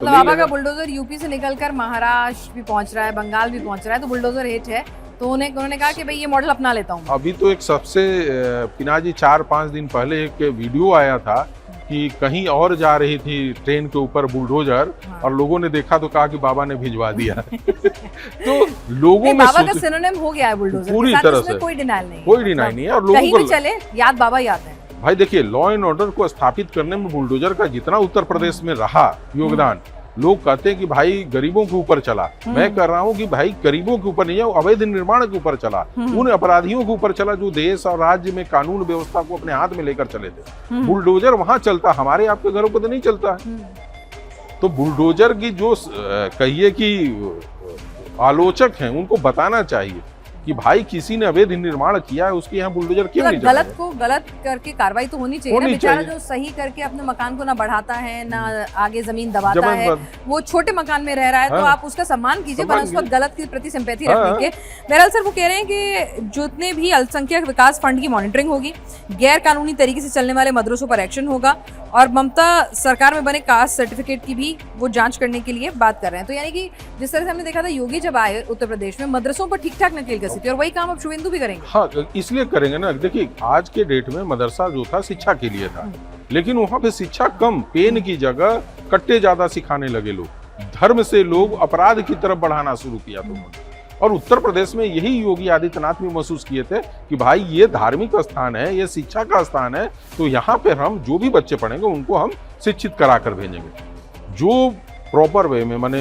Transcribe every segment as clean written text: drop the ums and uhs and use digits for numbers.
तो बाबा का bulldozer UP से निकलकर महाराष्ट्र भी पहुंच रहा है, बंगाल भी पहुंच रहा है, तो बुलडोजर हिट है। तो उन्होंने कहा कि भाई ये मॉडल अपना लेता हूँ। अभी तो एक सबसे पिनाजी 4-5 दिन पहले एक वीडियो आया था कि कहीं और जा रही थी ट्रेन के ऊपर बुलडोजर, हाँ। और लोगों ने देखा तो कहा कि बाबा ने भिजवा दिया। तो लोगों में बाबा का सिनोनिम हो गया है बुलडोजर, पूरी तरह से कोई डिनाइल नहीं है, कोई डिनाई नहीं है। और लोगों कहीं भी चले याद बाबा याद है। भाई देखिए, लॉ एंड ऑर्डर को स्थापित करने में बुलडोजर का जितना उत्तर प्रदेश में रहा योगदान, लोग कहते हैं कि भाई गरीबों के ऊपर चला। मैं कह रहा हूँ कि भाई गरीबों के ऊपर नहीं है, अवैध निर्माण के ऊपर चला, उन अपराधियों के ऊपर चला जो देश और राज्य में कानून व्यवस्था को अपने हाथ में लेकर चले थे। बुलडोजर वहां चलता, हमारे आपके घरों पर तो नहीं चलता। तो बुलडोजर की जो कहिए कि आलोचक हैं उनको बताना चाहिए कि भाई किसी ने अवैध निर्माण किया है, उसके यहाँ बुलडोजर क्यों नहीं चलेगा? गलत को गलत करके कार्रवाई तो होनी चाहिए ना। बेचारा जो सही करके अपने मकान को ना बढ़ाता है ना आगे जमीन दबाता है, वो छोटे मकान में रह रहा है, तो आप उसका सम्मान कीजिए, पर उसको गलत के प्रति सिंपैथी रखने के। बहरहाल सर वो कह रहे हैं कि जितने भी अल्पसंख्यक विकास फंड की मॉनिटरिंग होगी, गैर कानूनी तरीके से चलने वाले मदरसों पर एक्शन होगा, और ममता सरकार में बने कास्ट सर्टिफिकेट की भी वो जांच करने के लिए बात कर रहे हैं। तो यानी कि जिस तरह से हमने देखा था योगी जब आए उत्तर प्रदेश में, मदरसों पर ठीक ठाक नकेल कसी थी, और वही काम अब शुभेंदु भी करेंगे। हाँ, इसलिए करेंगे ना। देखिए, आज के डेट में मदरसा जो था शिक्षा के लिए था, लेकिन वहाँ पे शिक्षा कम, पेन की जगह कट्टे ज्यादा सिखाने लगे लोग। धर्म से लोग अपराध की तरफ बढ़ाना शुरू किया तो। और उत्तर प्रदेश में यही योगी आदित्यनाथ भी महसूस किए थे कि भाई ये धार्मिक स्थान है, ये शिक्षा का स्थान है, तो यहाँ पे हम जो भी बच्चे पढ़ेंगे उनको हम शिक्षित करा कर भेजेंगे। जो प्रॉपर वे में, माने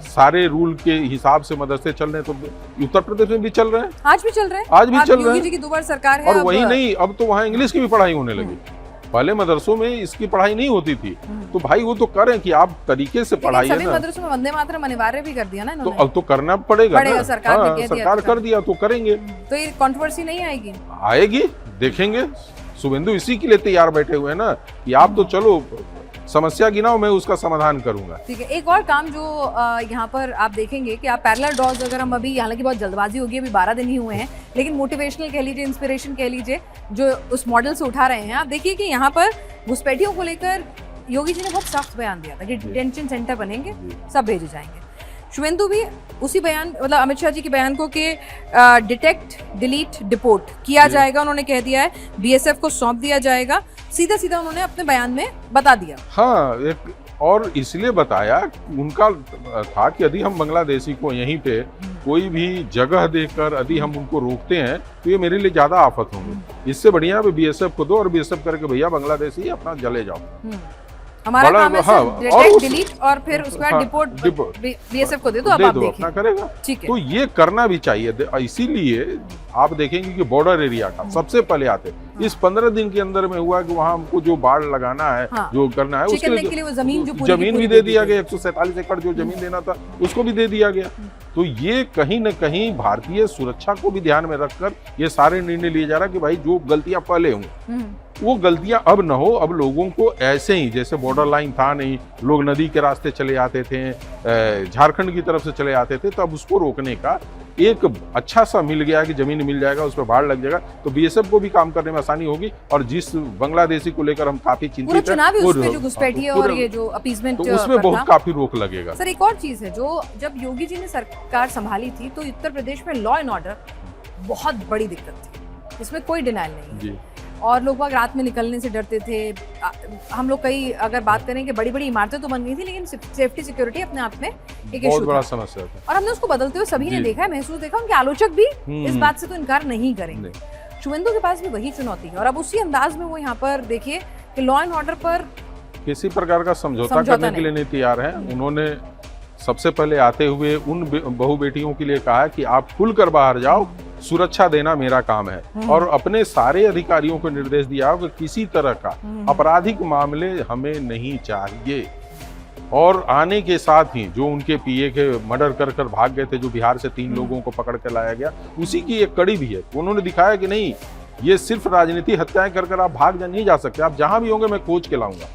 सारे रूल के हिसाब से मदरसे चल रहे हैं, तो उत्तर प्रदेश में भी चल रहे हैं, आज भी चल रहे हैं। योगी जी की दोबारा सरकार है। और वही नहीं, अब तो वहाँ इंग्लिश की भी पढ़ाई होने लगी। पहले मदरसों में इसकी पढ़ाई नहीं होती थी, तो भाई वो तो करें कि आप तरीके से पढ़ाई है ना। मदरसों में वंदे मातरम अनिवार्य भी कर दिया ना तो अब तो करना पड़ेगा ना। सरकार कर दिया तो करेंगे। तो ये कंट्रोवर्सी नहीं आएगी? आएगी, देखेंगे। शुभेंदु इसी के लिए तैयार बैठे हुए हैं ना कि आप तो चलो समस्या गिनाओ, मैं उसका समाधान करूंगा। ठीक है। एक और काम जो यहाँ पर आप देखेंगे कि आप पैरेलल ड्रॉज, अगर हम अभी, हालांकि बहुत जल्दबाजी होगी, अभी 12 दिन ही हुए हैं, लेकिन मोटिवेशनल कह लीजिए, इंस्पिरेशन कह लीजिए, जो उस मॉडल से उठा रहे हैं, आप देखिए कि यहाँ पर घुसपैठियों को लेकर योगी जी ने बहुत सख्त बयान दिया था कि डिटेंशन सेंटर बनेंगे, सब भेजे जाएंगे। शुभेंदु भी उसी बयान, मतलब अमित शाह जी के बयान को कि डिटेक्ट डिलीट डिपोर्ट किया जाएगा, उन्होंने कह दिया है, बीएसएफ को सौंप दिया जाएगा, सीधा सीधा उन्होंने अपने बयान में बता दिया। हाँ, एक और इसलिए बताया, उनका था कि यदि हम बांग्लादेशी को यहीं पे कोई भी जगह देकर यदि हम उनको रोकते हैं तो ये मेरे लिए ज्यादा आफत होंगे। इससे बढ़िया बीएसएफ को दो, और बीएसएफ करके भैया बांग्लादेशी अपना जले जाओ। हमारा काम है डिटेक्ट डिलीट और फिर उसके बाद डिपोर्ट बीएसएफ को दे दो, अब आप देखिए अपना करेगा। ठीक है। तो ये करना भी चाहिए। इसीलिए आप देखेंगे कि बॉर्डर एरिया का सबसे पहले आते इस 15 दिन के अंदर में हुआ कि वहाँ हमको जो बाढ़ लगाना है, जो करना है, उसके लिए वो जमीन भी दे दिया गया। 147 एकड़ जो जमीन देना था उसको भी दे दिया गया। तो ये कहीं न कहीं भारतीय सुरक्षा को भी ध्यान में रखकर ये सारे निर्णय लिए जा रहा है कि भाई जो गलतियां पहले हों वो गलतियां अब न हो। अब लोगों को ऐसे ही, जैसे बॉर्डर लाइन था नहीं, लोग नदी के रास्ते चले आते थे, झारखंड की तरफ से चले आते थे, तो अब उसको रोकने का एक अच्छा सा मिल गया कि जमीन मिल जाएगा, उस पर बाढ़ लग जाएगा, तो बीएसएफ को भी काम करने में आसानी होगी। और जिस बांग्लादेशी को लेकर हम काफी चिंतित हैं, जो घुसपैठी और ये जो अपीसमेंट, तो उसमें बहुत काफी रोक लगेगा। सर एक और चीज है, जो जब योगी जी ने सरकार संभाली थी तो उत्तर प्रदेश में लॉ एंड ऑर्डर बहुत बड़ी दिक्कत थी, इसमें कोई डिनाइल नहीं है। और लोग बाग रात में निकलने से डरते थे। हम लोग कई, अगर बात करें कि बड़ी बड़ी इमारतें तो बन गई थी, लेकिन सेफ्टी सिक्योरिटी अपने आप में एक इशू बड़ा समस्या था। और हमने उसको बदलते हुए सभी ने देखा है, महसूस देखा, उनके आलोचक भी इस बात से तो इनकार नहीं करेंगे। शुभेंदु के पास भी वही चुनौती है, और अब उसी अंदाज में वो यहाँ पर देखिए कि लॉ एंड ऑर्डर पर किसी प्रकार का समझौता करने के लिए नहीं तैयार है। उन्होंने सबसे पहले आते हुए उन बहू बेटियों के लिए कहा कि आप खुलकर बाहर जाओ, सुरक्षा देना मेरा काम है। और अपने सारे अधिकारियों को निर्देश दिया कि किसी तरह का आपराधिक मामले हमें नहीं चाहिए। और आने के साथ ही जो उनके पीए के मर्डर कर भाग गए थे, जो बिहार से 3 लोगों को पकड़ कर लाया गया, उसी की एक कड़ी भी है। उन्होंने दिखाया कि नहीं, ये सिर्फ राजनीति हत्याएं कर आप भाग नहीं जा सकते, आप जहां भी होंगे मैं खोज के लाऊंगा।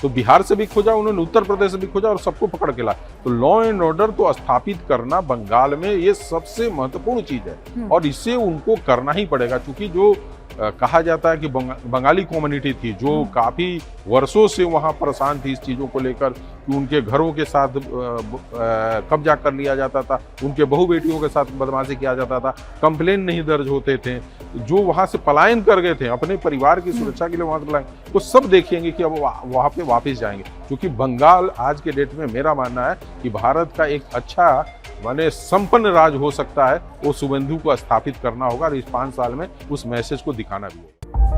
तो बिहार से भी खोजा उन्होंने, उत्तर प्रदेश से भी खोजा, और सबको पकड़ के लाया। तो लॉ एंड ऑर्डर तो स्थापित करना बंगाल में ये सबसे महत्वपूर्ण चीज है, और इससे उनको करना ही पड़ेगा, क्योंकि जो कहा जाता है कि बंगाली कम्युनिटी थी जो काफ़ी वर्षों से वहाँ परेशान थी इस चीज़ों को लेकर कि उनके घरों के साथ कब्जा कर लिया जाता था, उनके बहू बेटियों के साथ बदमाशी किया जाता था, कंप्लेन नहीं दर्ज होते थे, जो वहाँ से पलायन कर गए थे अपने परिवार की सुरक्षा के लिए वहाँ से पलायन, वो सब देखेंगे कि अब वहाँ पे वापस जाएंगे। क्योंकि बंगाल आज के डेट में मेरा मानना है कि भारत का एक अच्छा माने संपन्न राज हो सकता है, वो शुभेंदु को स्थापित करना होगा और इस 5 साल में उस मैसेज को दिखाना भी होगा।